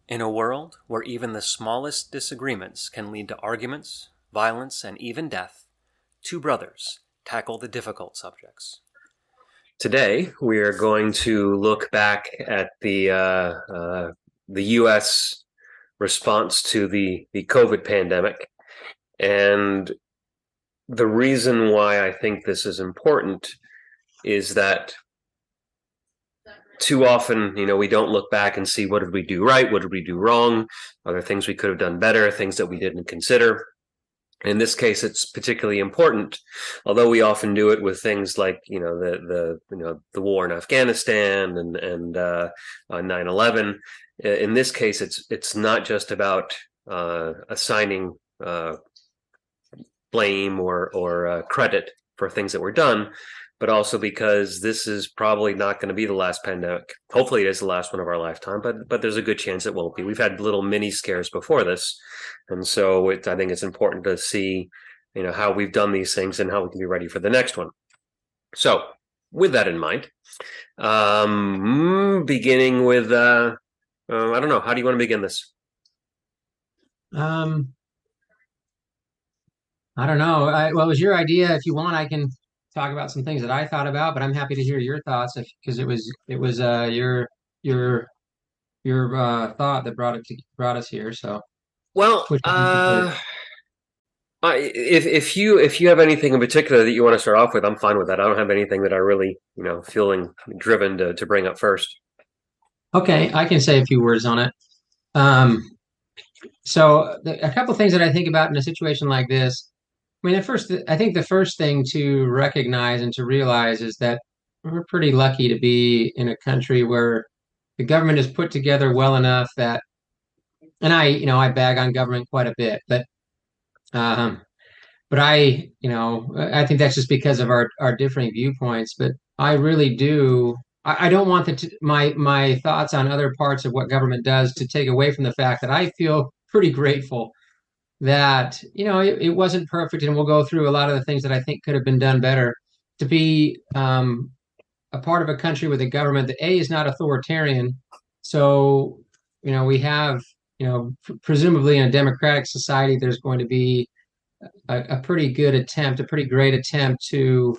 In a world where even the smallest disagreements can lead to arguments, violence, and even death, two brothers tackle the difficult subjects. Today, we are going to look back at the U.S. response to the COVID pandemic. And the reason why I think this is important is that too often, we don't look back and see what did we do right, what did we do wrong, are there things we could have done better, things that we didn't consider. In this case, it's particularly important, although we often do it with things like the war in Afghanistan and 9/11. In this case, it's not just about assigning blame or credit for things that were done, but also because this is probably not going to be the last pandemic. Hopefully, it is the last one of our lifetime, but there's a good chance it won't be. We've had little mini scares before this, and so I think it's important to see, how we've done these things and how we can be ready for the next one. So, with that in mind, beginning with I don't know, how do you want to begin this? Um, I don't know. Well, it was your idea. If you want, I can talk about some things that I thought about, but I'm happy to hear your thoughts because it was your thought that brought us here. So Well, which one do you prefer? if you have anything in particular that you want to start off with, I'm fine with that. I don't have anything that I really, feeling driven to bring up first. Okay, I can say a few words on it. Um, a couple things that I think about in a situation like this. I mean, I think the first thing to recognize and to realize is that we're pretty lucky to be in a country where the government is put together well enough that, and I bag on government quite a bit, um, but I think that's just because of our differing viewpoints. But I really do. I don't want my thoughts on other parts of what government does to take away from the fact that I feel pretty grateful that it wasn't perfect, and we'll go through a lot of the things that I think could have been done better. To be a part of a country with a government that A is not authoritarian, so we have presumably in a democratic society there's going to be a pretty good attempt, a pretty great attempt to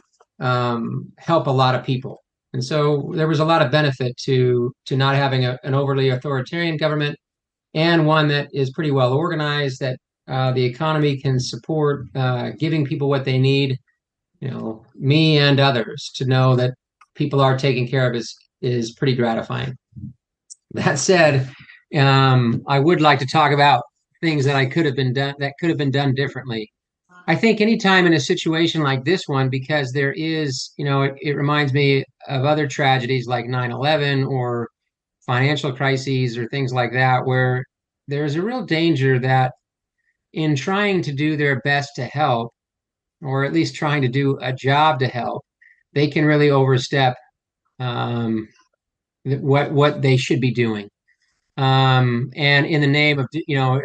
help a lot of people. And so there was a lot of benefit to not having an overly authoritarian government and one that is pretty well organized, that the economy can support giving people what they need, me and others to know that people are taken care of is pretty gratifying. That said, I would like to talk about things that could have been done differently. I think anytime in a situation like this one, because there is, it reminds me of other tragedies like 9/11 or financial crises or things like that, where there's a real danger that in trying to do their best to help, or at least trying to do a job to help, they can really overstep um, what they should be doing. And in the name of,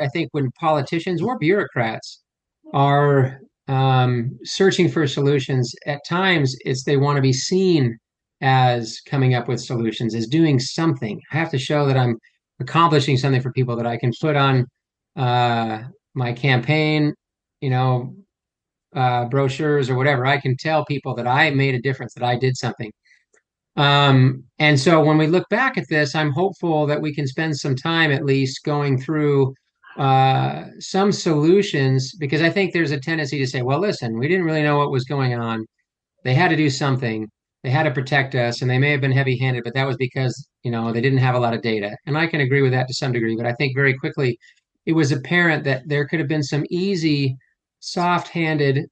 I think when politicians or bureaucrats are searching for solutions, at times they want to be seen as coming up with solutions, as doing something. I have to show that I'm accomplishing something for people, that I can put on uh, my campaign, you know, brochures or whatever. I can tell people that I made a difference, that I did something. And so when we look back at this, I'm hopeful that we can spend some time at least going through some solutions, because I think there's a tendency to say, well, listen, we didn't really know what was going on. They had to do something. They had to protect us, and they may have been heavy-handed, but that was because, they didn't have a lot of data. And I can agree with that to some degree, but I think very quickly it was apparent that there could have been some easy, soft-handed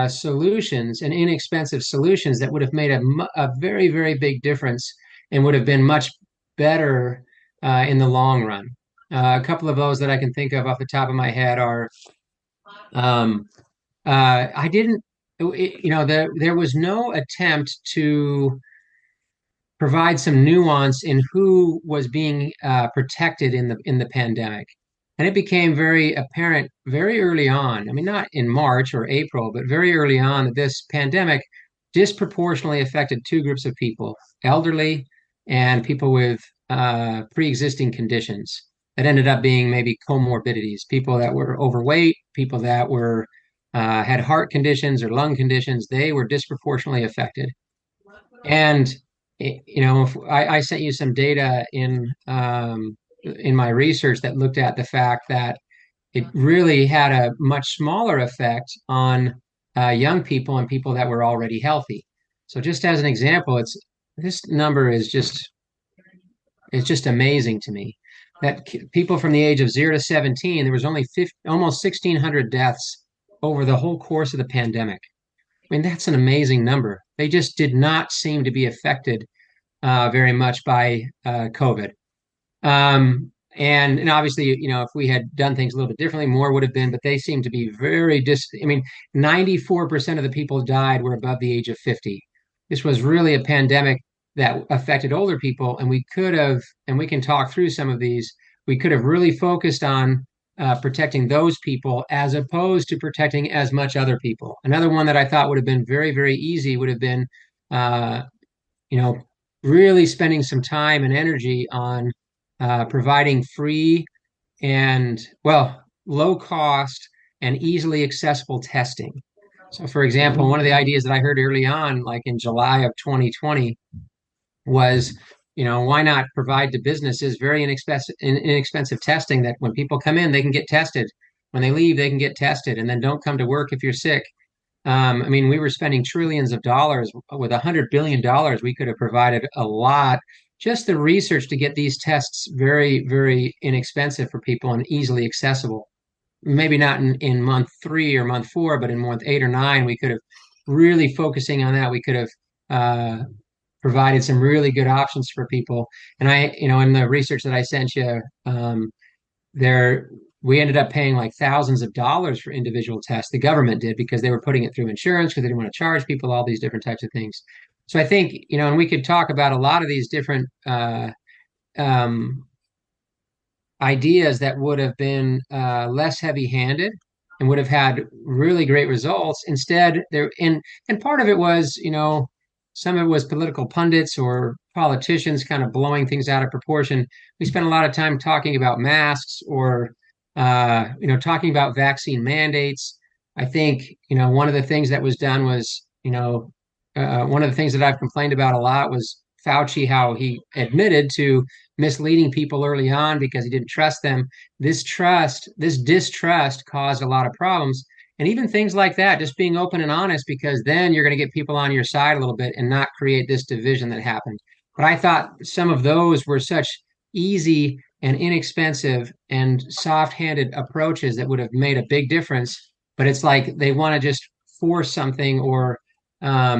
solutions and inexpensive solutions that would have made a very, very big difference and would have been much better in the long run. A couple of those that I can think of off the top of my head are um, I didn't, there was no attempt to provide some nuance in who was being protected in the pandemic. And it became very apparent very early on. I mean, not in March or April, but very early on, that this pandemic disproportionately affected two groups of people: elderly and people with pre-existing conditions. that ended up being maybe comorbidities, people that were overweight, people that were had heart conditions or lung conditions, they were disproportionately affected. And if I sent you some data in my research that looked at the fact that it really had a much smaller effect on young people and people that were already healthy. So just as an example, this number is just it's just amazing to me that people from the age of 0 to 17, there was only almost 1,600 deaths over the whole course of the pandemic. I mean, that's an amazing number. They just did not seem to be affected very much by COVID. And obviously, if we had done things a little bit differently, more would have been, but they seem to be I mean, 94% of the people died were above the age of 50. This was really a pandemic that affected older people, and we can talk through some of these, we could have really focused on protecting those people as opposed to protecting as much other people. Another one that I thought would have been very, very easy would have been, uh, you know, really spending some time and energy on providing free and, well, low cost and easily accessible testing. So, for example, one of the ideas that I heard early on, like in July of 2020, was, why not provide to businesses very inexpensive testing that when people come in, they can get tested. When they leave, they can get tested, and then don't come to work if you're sick. I mean, we were spending trillions of dollars with $100 billion. We could have provided a lot, just the research to get these tests very, very inexpensive for people and easily accessible. Maybe not in month 3 or month 4, but in month 8 or 9, we could have really focusing on that. We could have provided some really good options for people. And in the research that I sent you, there we ended up paying like thousands of dollars for individual tests. The government did because they were putting it through insurance because they didn't want to charge people all these different types of things. So I think, and we could talk about a lot of these different um, ideas that would have been less heavy-handed and would have had really great results. Instead, and part of it was, some of it was political pundits or politicians kind of blowing things out of proportion. We spent a lot of time talking about masks or talking about vaccine mandates. I think, one of the things that was done was, one of the things that I've complained about a lot was Fauci, how he admitted to misleading people early on because he didn't trust them. This distrust caused a lot of problems. And even things like that, just being open and honest, because then you're going to get people on your side a little bit and not create this division that happened. But I thought some of those were such easy and inexpensive and soft-handed approaches that would have made a big difference. But it's like they want to just force something or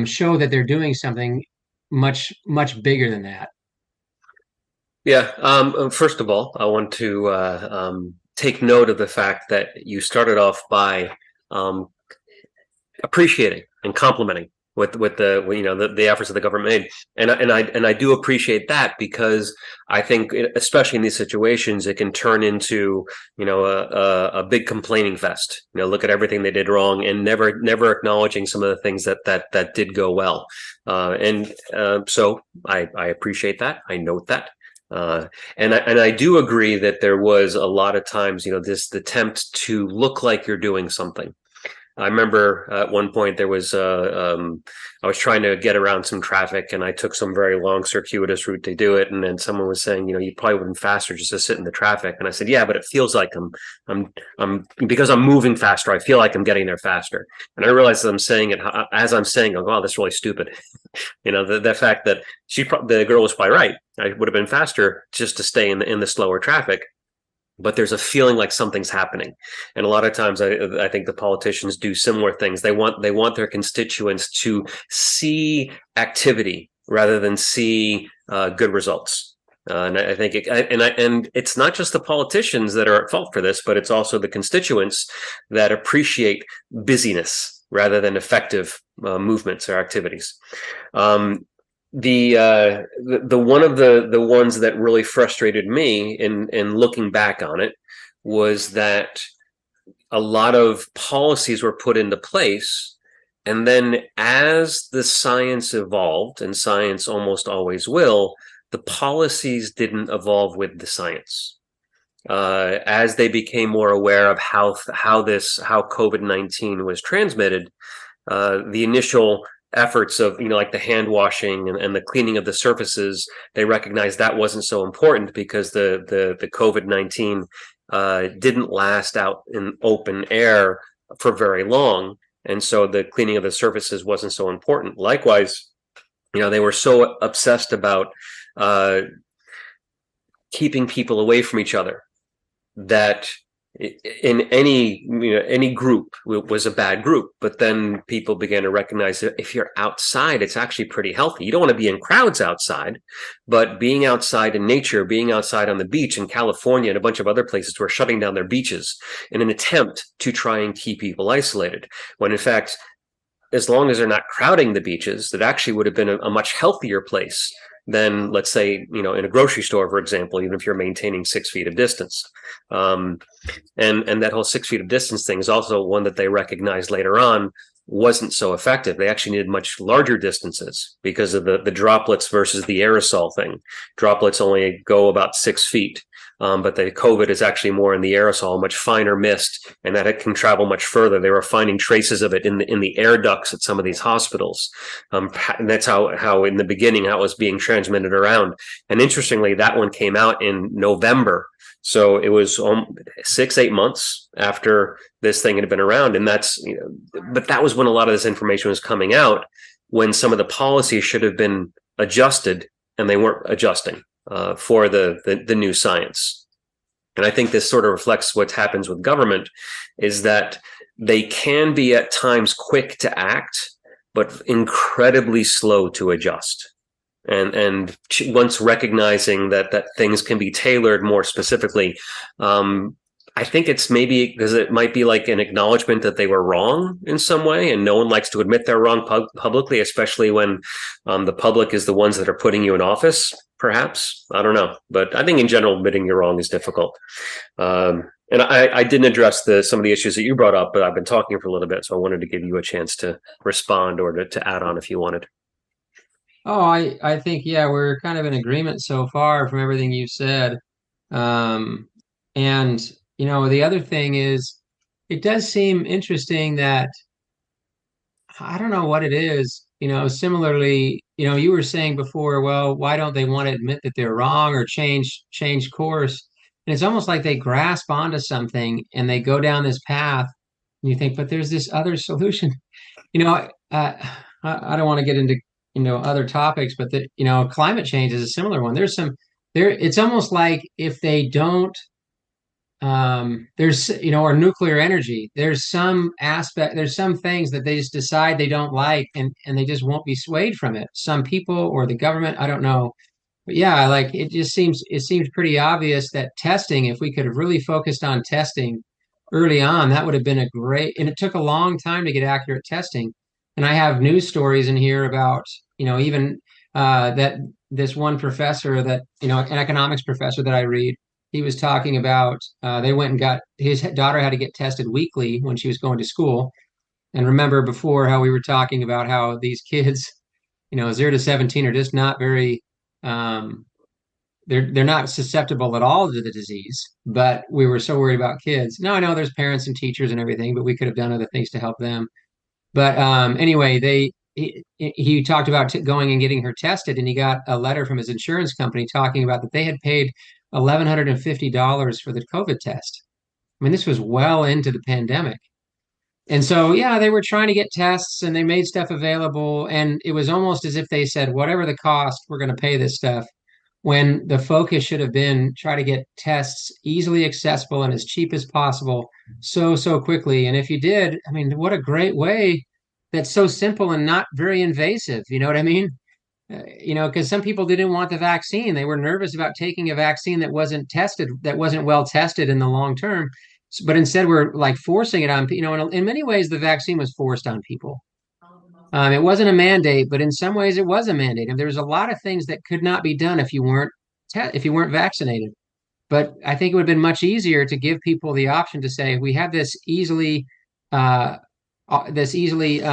show that they're doing something much, much bigger than that. Yeah. First of all, I want to take note of the fact that you started off by um, appreciating and complimenting with the efforts that the government made, and I do appreciate that because I think, especially in these situations, it can turn into a big complaining fest. Look at everything they did wrong and never acknowledging some of the things that did go well, and so I appreciate that. I note that. And I do agree that there was a lot of times, this attempt to look like you're doing something. I remember at one point there was I was trying to get around some traffic and I took some very long circuitous route to do it, and then someone was saying, you probably would have been faster just to sit in the traffic. And I said, yeah, but it feels like I'm because I'm moving faster. I feel like I'm getting there faster. And I realized that I'm saying it as I'm saying, oh, wow, that's really stupid. The fact that the girl was probably right. I would have been faster just to stay in the slower traffic. But there's a feeling like something's happening, and a lot of times I think the politicians do similar things. They want their constituents to see activity rather than see good results. And I think and it's not just the politicians that are at fault for this, but it's also the constituents that appreciate busyness rather than effective movements or activities. The one of the ones that really frustrated me in looking back on it was that a lot of policies were put into place, and then as the science evolved, and science almost always will, the policies didn't evolve with the science. as they became more aware of how COVID-19 was transmitted, the initial efforts of like the hand washing and the cleaning of the surfaces, they recognized that wasn't so important because the COVID-19 didn't last out in open air for very long, and so the cleaning of the surfaces wasn't so important. Likewise, they were so obsessed about uh, keeping people away from each other that in any group was a bad group. But then people began to recognize that if you're outside, it's actually pretty healthy. You don't want to be in crowds outside, but being outside in nature, being outside on the beach in California and a bunch of other places who are shutting down their beaches in an attempt to try and keep people isolated, when in fact, as long as they're not crowding the beaches, that actually would have been a much healthier place than, let's say, in a grocery store, for example, even if you're maintaining 6 feet of distance. Um, and that whole 6 feet of distance thing is also one that they recognized later on wasn't so effective. They actually needed much larger distances because of the droplets versus the aerosol thing. Droplets only go about 6 feet. But the COVID is actually more in the aerosol, much finer mist, and that it can travel much further. They were finding traces of it in the air ducts at some of these hospitals, and that's how in the beginning how it was being transmitted around. And interestingly, that one came out in November, so it was 6-8 months after this thing had been around, and but that was when a lot of this information was coming out, when some of the policies should have been adjusted, and they weren't adjusting for the new science. And I think this sort of reflects what happens with government, is that they can be at times quick to act, but incredibly slow to adjust. And once recognizing that things can be tailored more specifically, I think it's maybe because it might be like an acknowledgement that they were wrong in some way, and no one likes to admit they're wrong publicly, especially when the public is the ones that are putting you in office. Perhaps, I don't know, but I think in general, admitting you're wrong is difficult. And I didn't address some of the issues that you brought up, but I've been talking for a little bit, so I wanted to give you a chance to respond or to add on if you wanted. Oh, I think, yeah, we're kind of in agreement so far from everything you've said. Um, and, the other thing is, it does seem interesting that I don't know what it is. Similarly, you were saying before, well, why don't they want to admit that they're wrong or change course? And it's almost like they grasp onto something and they go down this path, and you think, but there's this other solution. You know, I don't want to get into other topics, but climate change is a similar one. There's some there. It's almost like if they don't there's or nuclear energy, there's some things that they just decide they don't like, and they just won't be swayed from it, some people or the government, I don't know. But yeah, like it seems pretty obvious that testing, if we could have really focused on testing early on, that would have been a great, and it took a long time to get accurate testing. And I have news stories in here about even that this one professor, that an economics professor that I read, he was talking about, they went and got his daughter had to get tested weekly when she was going to school. And remember before how we were talking about how these kids, 0 to 17, are just not very, um, they're not susceptible at all to the disease. But we were so worried about kids. Now I know there's parents and teachers and everything, but we could have done other things to help them. But anyway, he talked about going and getting her tested, and he got a letter from his insurance company talking about that they had paid $1,150 for the COVID test. I mean, this was well into the pandemic. And so, yeah, they were trying to get tests and they made stuff available. And it was almost as if they said, whatever the cost, we're going to pay this stuff. When the focus should have been try to get tests easily accessible and as cheap as possible, so quickly. And if you did, I mean, what a great way, that's so simple and not very invasive. You know what I mean? Because some people didn't want the vaccine. They were nervous about taking a vaccine that wasn't tested, that wasn't well tested in the long term. But instead, we're like forcing it on, in many ways, the vaccine was forced on people. It wasn't a mandate, but in some ways, it was a mandate. And there's a lot of things that could not be done if you weren't vaccinated. But I think it would have been much easier to give people the option to say, we have uh, this easily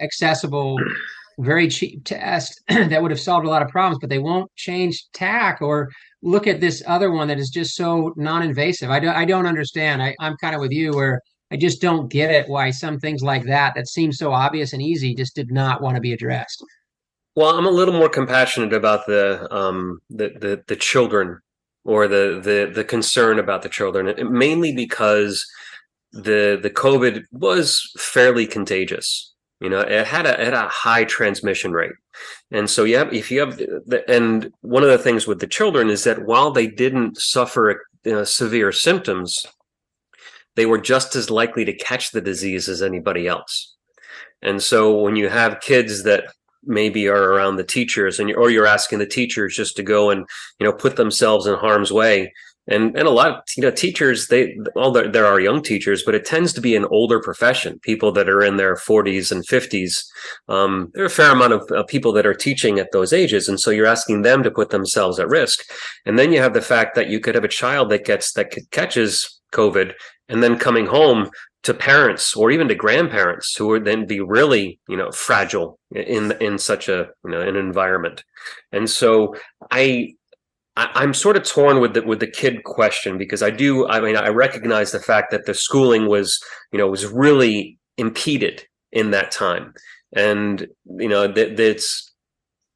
accessible, very cheap test that would have solved a lot of problems, but they won't change tack, look at this other one that is just so non-invasive. I don't understand. I'm kind of with you where I just don't get it why some things like that seem so obvious and easy just did not want to be addressed. Well, I'm a little more compassionate about the children, or the concern about the children, mainly because the COVID was fairly contagious. It had a high transmission rate, and so if you have and one of the things with the children is that while they didn't suffer severe symptoms, they were just as likely to catch the disease as anybody else. And so when you have kids that maybe are around the teachers, or you're asking the teachers just to go and put themselves in harm's way, and a lot of teachers, there are young teachers, but it tends to be an older profession, people that are in their 40s and 50s. There are a fair amount of people that are teaching at those ages, and so you're asking them to put themselves at risk. And then you have the fact that you could have a child that catches COVID, and then coming home to parents or even to grandparents who would then be really fragile in such an environment. And so I'm sort of torn with the kid question, because I recognize the fact that the schooling was really impeded in that time. And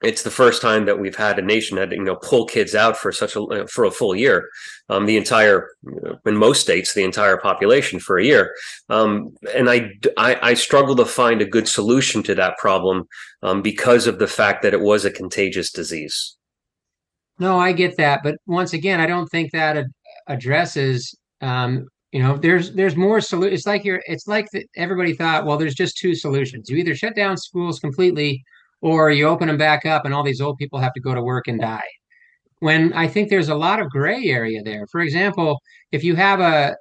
it's the first time that we've had a nation that pull kids out for a full year, in most states the entire population for a year, and I struggle to find a good solution to that problem, because of the fact that it was a contagious disease. No, I get that, but once again, I don't think that addresses. There's more solution. It's like everybody thought. Well, there's just two solutions. You either shut down schools completely, or you open them back up, and all these old people have to go to work and die. When I think there's a lot of gray area there. For example, if you have I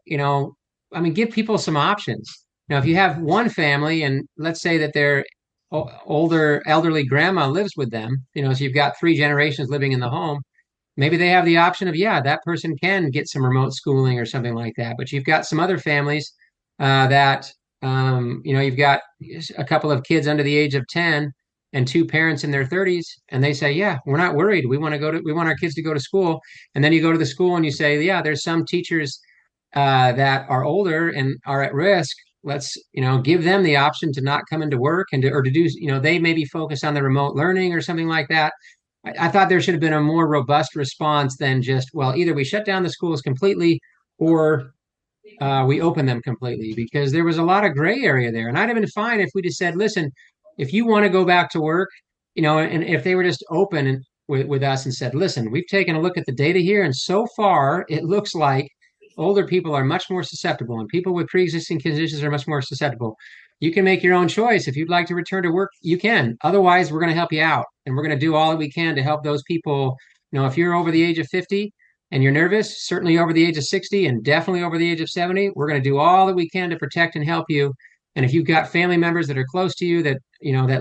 mean, give people some options. Now, if you have one family, and let's say that their older elderly grandma lives with them, so you've got three generations living in the home. Maybe they have the option of, yeah, that person can get some remote schooling or something like that. But you've got some other families that, you've got a couple of kids under the age of 10 and two parents in their 30s, and they say, yeah, we're not worried. We want our kids to go to school. And then you go to the school and you say, yeah, there's some teachers that are older and are at risk. Let's, give them the option to not come into work or to do, they maybe focus on the remote learning or something like that. I thought there should have been a more robust response than just, well, either we shut down the schools completely or we open them completely, because there was a lot of gray area there. And I'd have been fine if we just said, listen, if you want to go back to work, and if they were just open with us and said, listen, we've taken a look at the data here, and so far it looks like older people are much more susceptible and people with pre-existing conditions are much more susceptible. You can make your own choice. If you'd like to return to work, you can. Otherwise, we're going to help you out, and we're going to do all that we can to help those people. If you're over the age of 50 and you're nervous, certainly over the age of 60 and definitely over the age of 70, we're going to do all that we can to protect and help you. And if you've got family members that are close to you that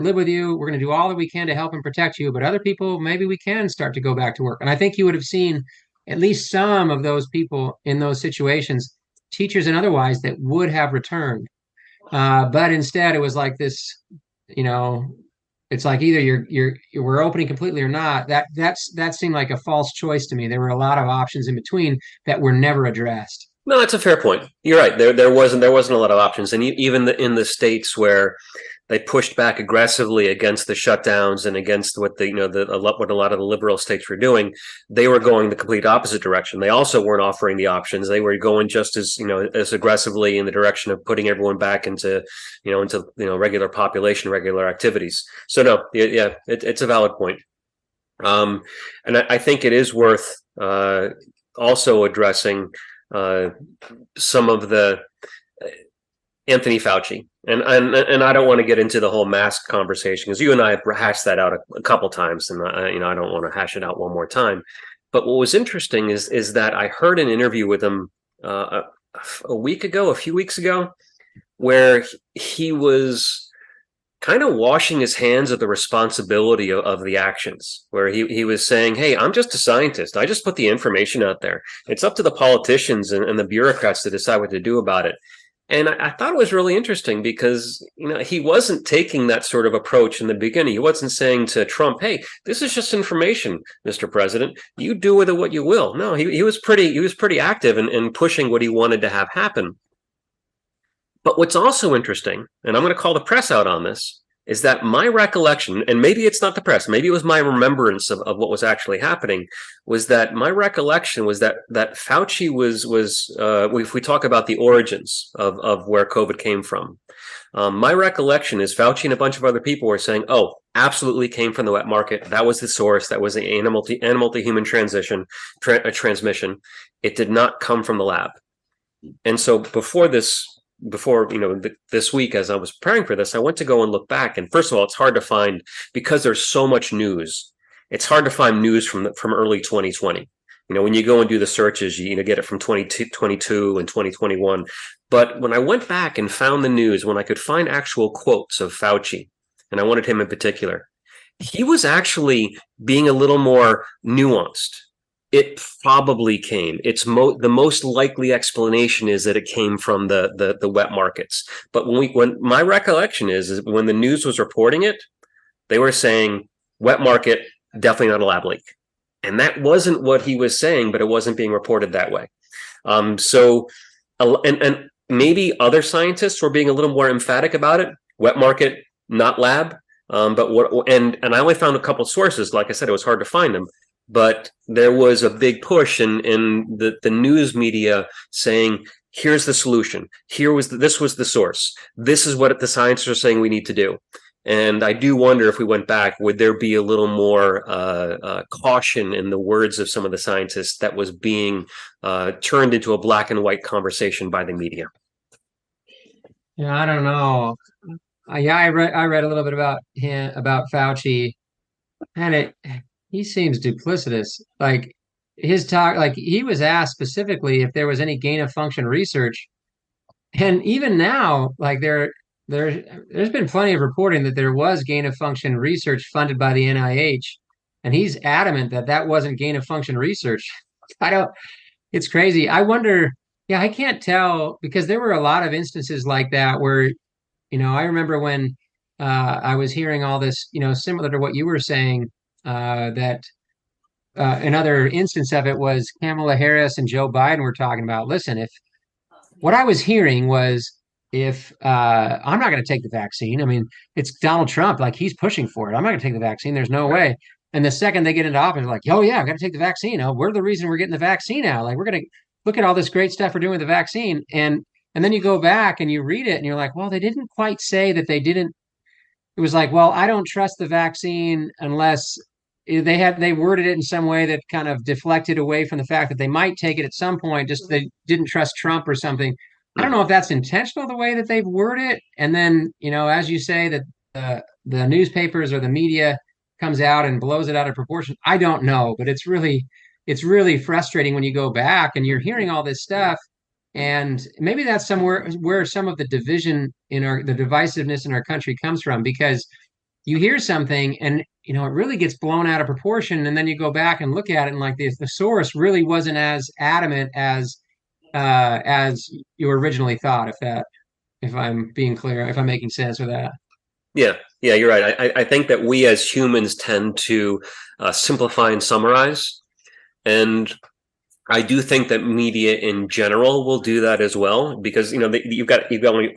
live with you, we're going to do all that we can to help and protect you. But other people, maybe we can start to go back to work. And I think you would have seen at least some of those people in those situations, teachers and otherwise, that would have returned. But instead, it was like this, you know, it's like either we're opening completely or not. That seemed like a false choice to me. There were a lot of options in between that were never addressed. No, that's a fair point. You're right. There wasn't a lot of options, and even in the states where they pushed back aggressively against the shutdowns and against what what a lot of the liberal states were doing, they were going the complete opposite direction. They also weren't offering the options. They were going just as aggressively in the direction of putting everyone back into regular population, regular activities. So no, yeah, it's a valid point. And I think it is worth also addressing some of the Anthony Fauci, and I don't want to get into the whole mask conversation, because you and I have hashed that out a couple times, and I don't want to hash it out one more time. But what was interesting is that I heard an interview with him a few weeks ago, where he was kind of washing his hands of the responsibility of the actions, where he was saying, hey, I'm just a scientist. I just put the information out there. It's up to the politicians and the bureaucrats to decide what to do about it. And I thought it was really interesting because, he wasn't taking that sort of approach in the beginning. He wasn't saying to Trump, "Hey, this is just information, Mr. President. You do with it what you will." No, he was pretty active in pushing what he wanted to have happen. But what's also interesting, and I'm going to call the press out on this, is that my recollection, and maybe it's not the press, maybe it was my remembrance of what was actually happening, was that my recollection was that Fauci was if we talk about the origins of where COVID came from, my recollection is Fauci and a bunch of other people were saying, "Oh, absolutely came from the wet market. That was the source. That was the animal to human transmission. It did not come from the lab." And so this week, as I was preparing for this, I went to go and look back. And first of all, it's hard to find because there's so much news. It's hard to find news from early 2020. When you go and do the searches, you get it from 2022 and 2021. But when I went back and found the news, when I could find actual quotes of Fauci, and I wanted him in particular, he was actually being a little more nuanced. It probably came. The most likely explanation is that it came from the wet markets. But when my recollection is when the news was reporting it, they were saying wet market, definitely not a lab leak, and that wasn't what he was saying, but it wasn't being reported that way. So, and maybe other scientists were being a little more emphatic about it. Wet market, not lab. But what and I only found a couple sources. Like I said, it was hard to find them. But there was a big push in the news media saying, "Here's the solution. This was the source. This is what the scientists are saying we need to do." And I do wonder if we went back, would there be a little more caution in the words of some of the scientists that was being turned into a black and white conversation by the media? Yeah, I don't know. Yeah, I read a little bit about him, about Fauci, and he seems duplicitous. Like his talk, like he was asked specifically if there was any gain of function research, and even now, like there's been plenty of reporting that there was gain of function research funded by the NIH, and he's adamant that that wasn't gain of function research. I don't. It's crazy. I wonder. Yeah, I can't tell because there were a lot of instances like that where I remember when I was hearing all this, similar to what you were saying, that another instance of it was Kamala Harris and Joe Biden were talking about, listen, if what I was hearing was if I'm not going to take the vaccine, I mean, it's Donald Trump, like he's pushing for it. I'm not going to take the vaccine. There's no way. And the second they get into office, like, oh yeah, I've got to take the vaccine. Oh, we're the reason we're getting the vaccine now. Like we're going to look at all this great stuff we're doing with the vaccine. And then you go back and you read it and you're like, well, they didn't quite say that they didn't. It was like, well, I don't trust the vaccine unless they worded it in some way that kind of deflected away from the fact that they might take it at some point, just they didn't trust Trump or something. I don't know if that's intentional the way that they've worded it. And then, as you say, that the newspapers or the media comes out and blows it out of proportion. I don't know, but it's really frustrating when you go back and you're hearing all this stuff. And maybe that's somewhere where some of the division the divisiveness in our country comes from, because you hear something and it really gets blown out of proportion, and then you go back and look at it and like the source really wasn't as adamant as you originally thought. If I'm being clear, if I'm making sense with that. Yeah, yeah, you're right. I think that we as humans tend to simplify and summarize, and I do think that media in general will do that as well because you've got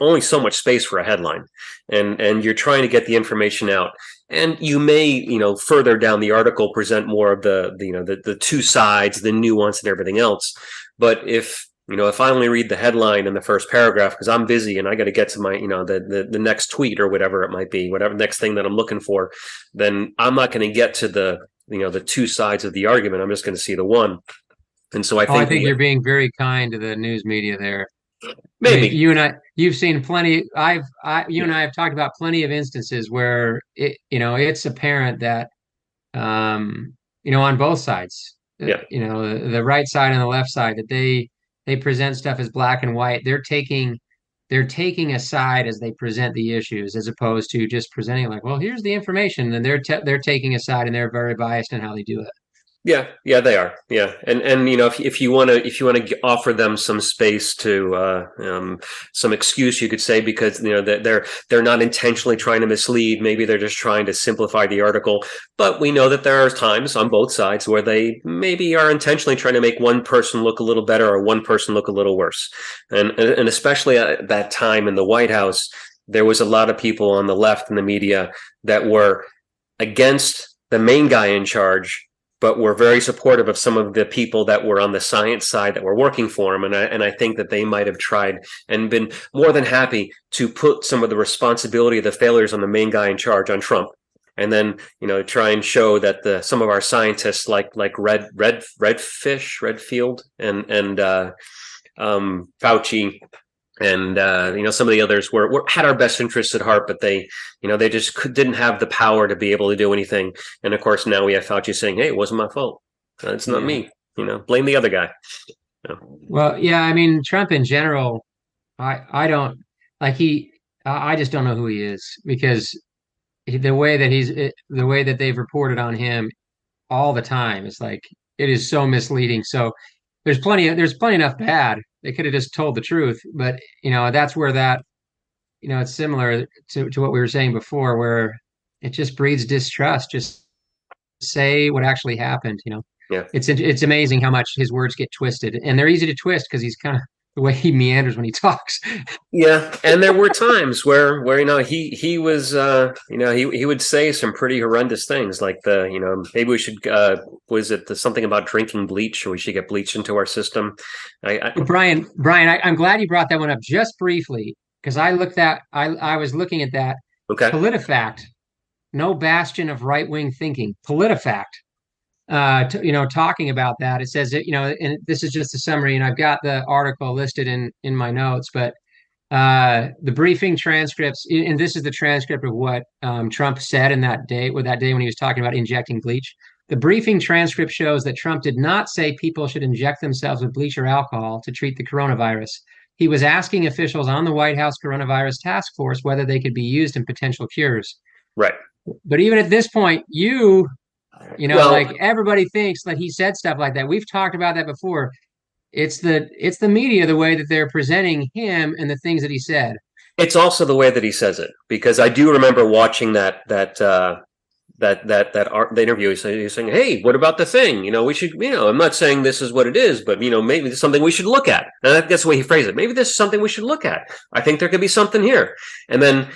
only so much space for a headline, and you're trying to get the information out, and you may further down the article present more of the two sides, the nuance, and everything else. But if I only read the headline in the first paragraph because I'm busy and I got to get to my the next tweet or whatever it might be, whatever next thing that I'm looking for, then I'm not going to get to the two sides of the argument. I'm just going to see the one. And so I Oh, I think think you're being very kind to the news media there. I mean, maybe, you've seen plenty. You and yeah, I have talked about plenty of instances where it's apparent that, on both sides, yeah, the right side and the left side, that they present stuff as black and white. They're taking a side as they present the issues, as opposed to just presenting like, well, here's the information, and they're taking a side and they're very biased in how they do it. Yeah, yeah, they are. Yeah, and if you want to offer them some space to some excuse, you could say, because they're not intentionally trying to mislead. Maybe they're just trying to simplify the article. But we know that there are times on both sides where they maybe are intentionally trying to make one person look a little better or one person look a little worse. And especially at that time in the White House, there was a lot of people on the left in the media that were against the main guy in charge, but were very supportive of some of the people that were on the science side that were working for him. And I think that they might have tried and been more than happy to put some of the responsibility of the failures on the main guy in charge, on Trump. And then, try and show that some of our scientists, like Redfield and Fauci, and some of the others had our best interests at heart, but they just didn't have the power to be able to do anything. And of course, now we have Fauci saying, "Hey, it wasn't my fault. It's not Yeah. me. Blame the other guy." Well, yeah, I mean, Trump in general, I don't like I just don't know who he is because the way that they've reported on him all the time is like it is so misleading. So there's plenty enough bad. They could have just told the truth, but that's where it's similar to what we were saying before, where it just breeds distrust. Just say what actually happened. Yeah. It's amazing how much his words get twisted, and they're easy to twist because he's kind of the way he meanders when he talks. Yeah, and there were times where he was he would say some pretty horrendous things, like maybe we should was it something about drinking bleach, or we should get bleach into our system. I Brian, I'm glad you brought that one up just briefly because I was looking at that. Okay. PolitiFact, no bastion of right wing thinking. PolitiFact, talking about that. It says that, and this is just a summary, and I've got the article listed in my notes, but the briefing transcripts, and this is the transcript of what Trump said in that day, when he was talking about injecting bleach. The briefing transcript shows that Trump did not say people should inject themselves with bleach or alcohol to treat the coronavirus. He was asking officials on the White House coronavirus task force whether they could be used in potential cures. Right. But even at this point, Well, like everybody thinks that he said stuff like that. We've talked about that before. It's the media, the way that they're presenting him and the things that he said. it's also the way that he says it, because I do remember watching the interview. He's saying, "Hey, what about the thing? We should. I'm not saying this is what it is, but maybe it's something we should look at." And that's the way he phrased it. Maybe this is something we should look at. I think there could be something here. And then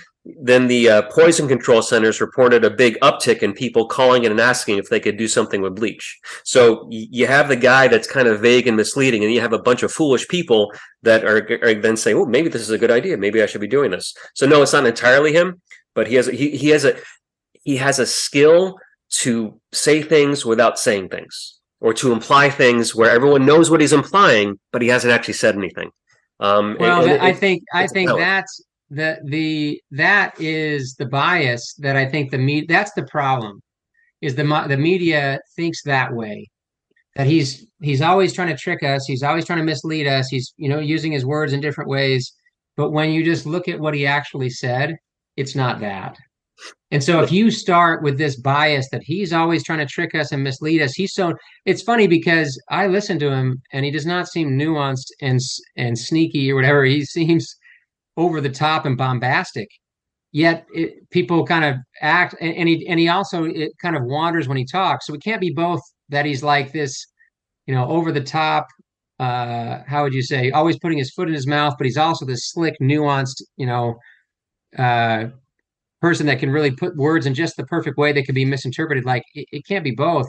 the poison control centers reported a big uptick in people calling in and asking if they could do something with bleach. So you have the guy that's kind of vague and misleading, and you have a bunch of foolish people that are then saying, "Oh, maybe this is a good idea. Maybe I should be doing this." So no, it's not entirely him, but he has a skill to say things without saying things, or to imply things where everyone knows what he's implying, but he hasn't actually said anything. Well, I It's a think talent. that is the bias that I think that's the problem is the media thinks that way, that he's always trying to trick us, he's always trying to mislead us, he's using his words in different ways, but when you just look at what he actually said, it's not that. And so if you start with this bias that he's always trying to trick us and mislead us, it's funny because I listen to him and he does not seem nuanced and sneaky or whatever. He seems over the top and bombastic. Yet people kind of act, and he also it kind of wanders when he talks. So it can't be both that he's like this, over the top. How would you say? Always putting his foot in his mouth, but he's also this slick, nuanced, uh, person that can really put words in just the perfect way that can be misinterpreted. Like it can't be both.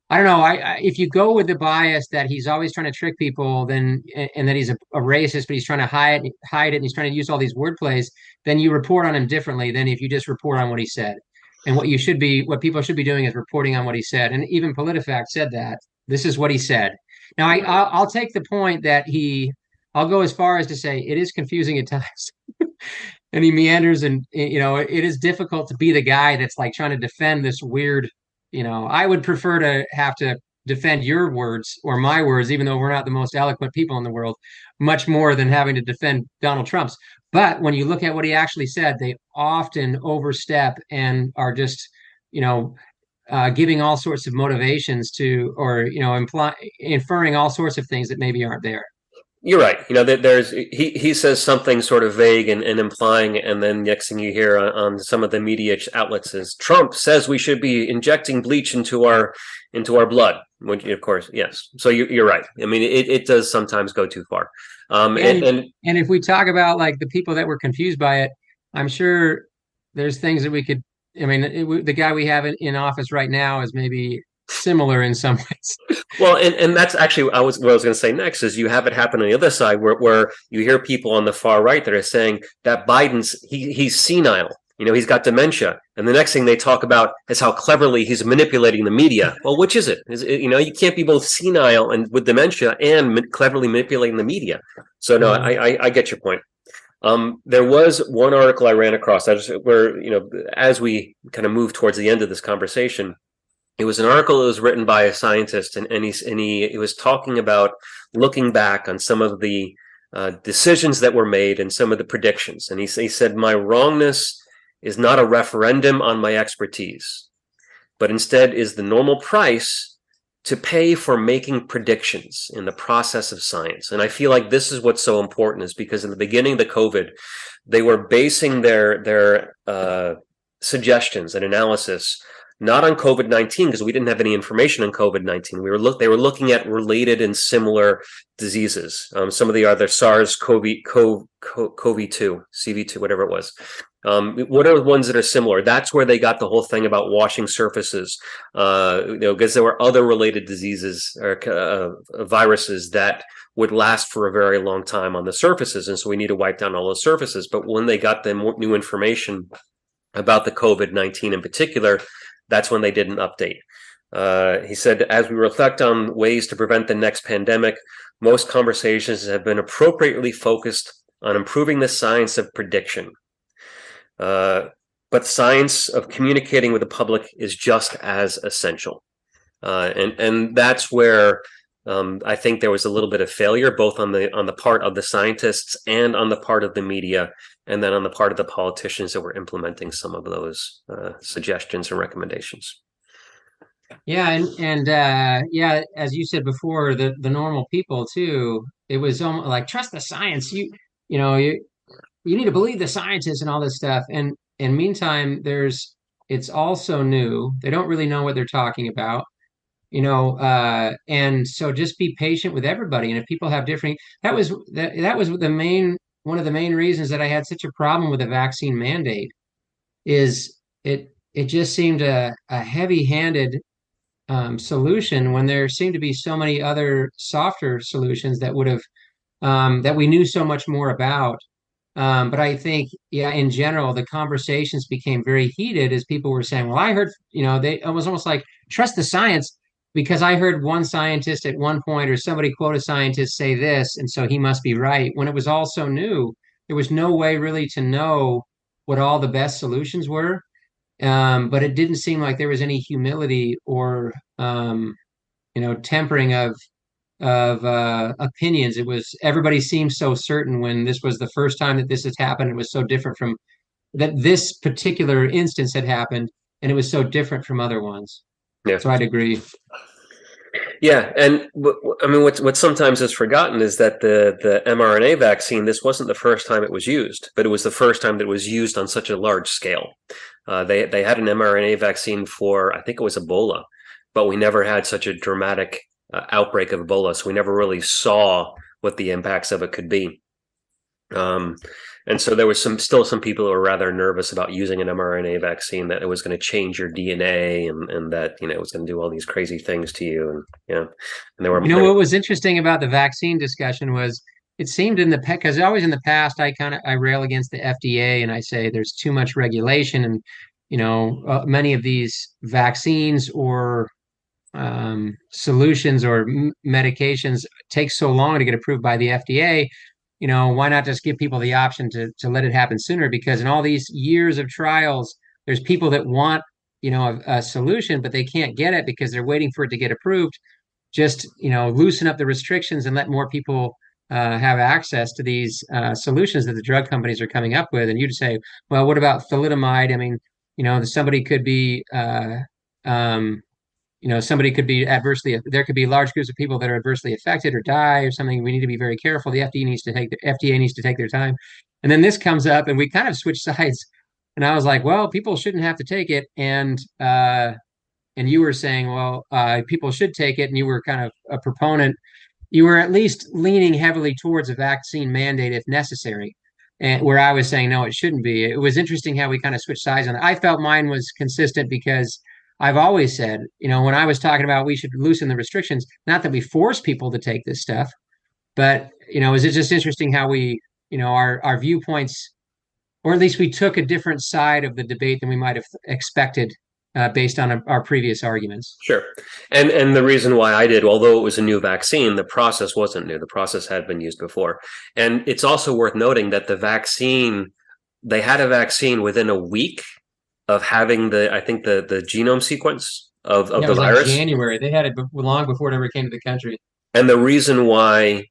I don't know. If you go with the bias that he's always trying to trick people, then and that he's a racist, but he's trying to hide it, and he's trying to use all these word plays, then you report on him differently than if you just report on what he said. And what people should be doing is reporting on what he said. And even PolitiFact said that this is what he said. Now, I'll take the point that I'll go as far as to say it is confusing at times. And he meanders, and it is difficult to be the guy that's like trying to defend this weird. I would prefer to have to defend your words or my words, even though we're not the most eloquent people in the world, much more than having to defend Donald Trump's. But when you look at what he actually said, they often overstep and are just you know giving all sorts of motivations to, or inferring all sorts of things that maybe aren't there. You're right. There's he says something sort of vague and implying, and then next thing you hear on some of the media outlets is Trump says we should be injecting bleach into our blood. Which, of course, yes. So you're right. I mean, it does sometimes go too far. And And and if we talk about like the people that were confused by it, I'm sure there's things that we could. I mean, the guy we have in office right now is maybe similar in some ways. Well, and that's actually what I was going to say next is you have it happen on the other side where you hear people on the far right that are saying that he's senile. He's got dementia, and the next thing they talk about is how cleverly he's manipulating the media. Well, which is it? You can't be both senile and with dementia and cleverly manipulating the media. So no, Yeah. I get your point. There was one article I ran across where as we kind of move towards the end of this conversation, it was an article that was written by a scientist, and he was talking about looking back on some of the decisions that were made and some of the predictions. And he said, my wrongness is not a referendum on my expertise, but instead is the normal price to pay for making predictions in the process of science. And I feel like this is what's so important, is because in the beginning of the COVID, they were basing their suggestions and analysis not on COVID-19, because we didn't have any information on COVID-19. They were looking at related and similar diseases. Some of the other SARS-CoV-2, CV2, whatever it was. What are the ones that are similar? That's where they got the whole thing about washing surfaces, because there were other related diseases or viruses that would last for a very long time on the surfaces, and so we need to wipe down all those surfaces. But when they got the new information about the COVID-19 in particular, that's when they did an update. He said, as we reflect on ways to prevent the next pandemic, most conversations have been appropriately focused on improving the science of prediction. But science of communicating with the public is just as essential. And that's where I think there was a little bit of failure, both on the part of the scientists and on the part of the media, and then on the part of the politicians that were implementing some of those suggestions and recommendations. Yeah, yeah, as you said before, the normal people too. It was almost like trust the science. You know you need to believe the scientists and all this stuff. And meantime, it's also new. They don't really know what they're talking about. And so just be patient with everybody. And if people have different, that was the main one of the main reasons that I had such a problem with the vaccine mandate is it just seemed a heavy-handed solution when there seemed to be so many other softer solutions that would have that we knew so much more about. But I think, yeah, in general, the conversations became very heated as people were saying, well, I heard, it was almost like trust the science because I heard one scientist at one point or somebody quote a scientist say this, and so he must be right. When it was all so new, there was no way really to know what all the best solutions were. But it didn't seem like there was any humility or, tempering of opinions. It was everybody seemed so certain when this was the first time that this has happened. It was so different from that this particular instance had happened, and it was so different from other ones. Yeah. So I'd agree. Yeah, and I mean, what sometimes is forgotten is that the mRNA vaccine, this wasn't the first time it was used, but it was the first time that it was used on such a large scale. They had an mRNA vaccine for, I think it was Ebola, but we never had such a dramatic outbreak of Ebola, so we never really saw what the impacts of it could be. And so there was still some people who were rather nervous about using an mRNA vaccine, that it was going to change your DNA and that it was going to do all these crazy things to you, and and there were What was interesting about the vaccine discussion was it seemed in the because always in the past I rail against the FDA and I say there's too much regulation and many of these vaccines or solutions or medications take so long to get approved by the FDA. Why not just give people the option to let it happen sooner? Because in all these years of trials, there's people that want, a solution, but they can't get it because they're waiting for it to get approved. Just, loosen up the restrictions and let more people have access to these solutions that the drug companies are coming up with. And you'd say, well, what about thalidomide? I mean, somebody could be somebody could be there could be large groups of people that are adversely affected or die or something. We need to be very careful. The FDA needs to take their time. And then this comes up and we kind of switch sides. And I was like, well, people shouldn't have to take it. And you were saying, well, people should take it. And you were kind of a proponent. You were at least leaning heavily towards a vaccine mandate if necessary. And where I was saying, no, it shouldn't be. It was interesting how we kind of switched sides on it. I felt mine was consistent because I've always said, when I was talking about we should loosen the restrictions, not that we force people to take this stuff, but, is it just interesting how we, our viewpoints, or at least we took a different side of the debate than we might have expected based on our previous arguments. Sure. And the reason why I did, although it was a new vaccine, the process wasn't new. The process had been used before. And it's also worth noting that they had a vaccine within a week of having I think the genome sequence of Yeah, it the was like virus. January. They had it long before it ever came to the country. And the reason why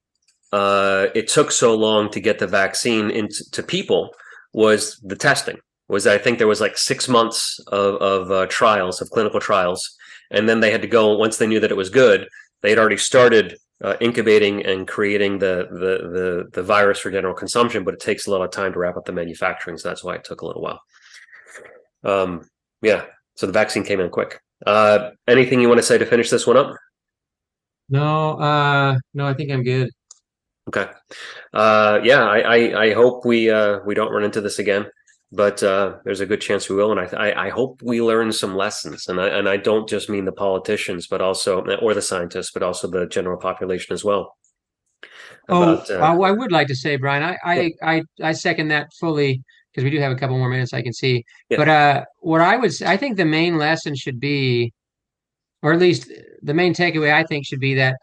it took so long to get the vaccine into people was the testing. I think there was like 6 months of trials, of clinical trials, and then they had to go once they knew that it was good. They had already started incubating and creating the virus for general consumption, but it takes a lot of time to wrap up the manufacturing, so that's why it took a little while. Yeah, so the vaccine came in quick. Anything you want to say to finish this one up? No, I think I'm good. Okay. Yeah, I hope we don't run into this again, but there's a good chance we will, and I hope we learn some lessons, and I don't just mean the politicians, but also or the scientists, but also the general population as well. Oh, About I would like to say, Brian, yeah, I second that fully because we do have a couple more minutes I can see. yeah, But I think the main lesson should be, or at least the main takeaway I think should be that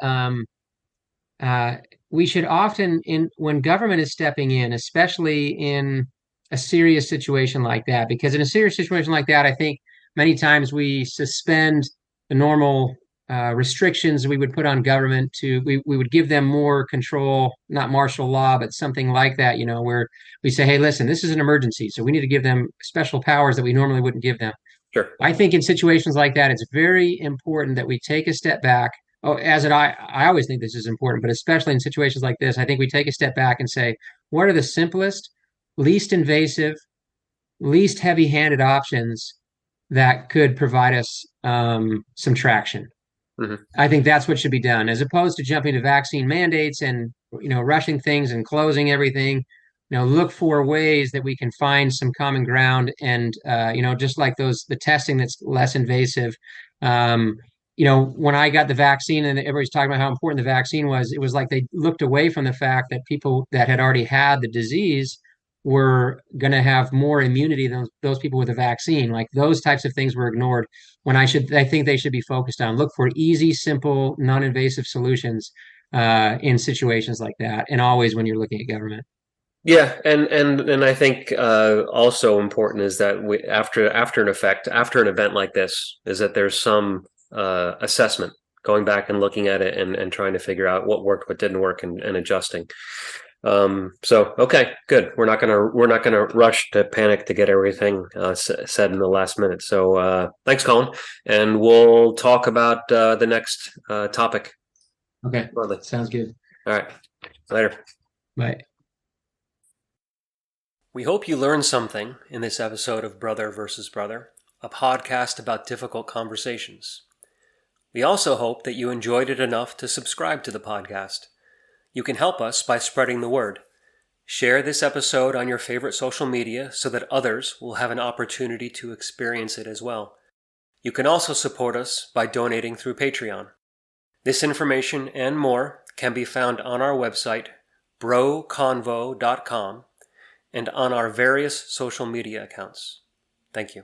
uh, we should often, in when government is stepping in, especially in a serious situation like that, because in a serious situation like that, I think many times we suspend the normal restrictions we would put on government we would give them more control, not martial law, but something like that, where we say, hey, listen, this is an emergency, so we need to give them special powers that we normally wouldn't give them. sure, I think in situations like that, it's very important that we take a step back. Oh, I always think this is important, but especially in situations like this, I think we take a step back and say, what are the simplest, least invasive, least heavy-handed options that could provide us some traction? hmm I think that's what should be done, as opposed to jumping to vaccine mandates and rushing things and closing everything. Look for ways that we can find some common ground, and just like the testing that's less invasive. Um, when I got the vaccine and everybody's talking about how important the vaccine was, it was like they looked away from the fact that people that had already had the disease were going to have more immunity than those people with a vaccine. Like those types of things were ignored when I think they should be focused on look for easy, simple, non-invasive solutions in situations like that, and always when you're looking at government. yeah, and I think also important is that after an event like this, is that there's some assessment, going back and looking at it and trying to figure out what worked, what didn't work, and adjusting. So okay, good. We're not gonna rush to panic to get everything said in the last minute. So thanks, Colin, and we'll talk about the next topic Okay, shortly. sounds good. All right, later. Bye. We hope you learned something in this episode of Brother versus Brother, a podcast about difficult conversations. We also hope that you enjoyed it enough to subscribe to the podcast. You can help us by spreading the word. Share this episode on your favorite social media so that others will have an opportunity to experience it as well. You can also support us by donating through Patreon. This information and more can be found on our website, broconvo.com, and on our various social media accounts. Thank you.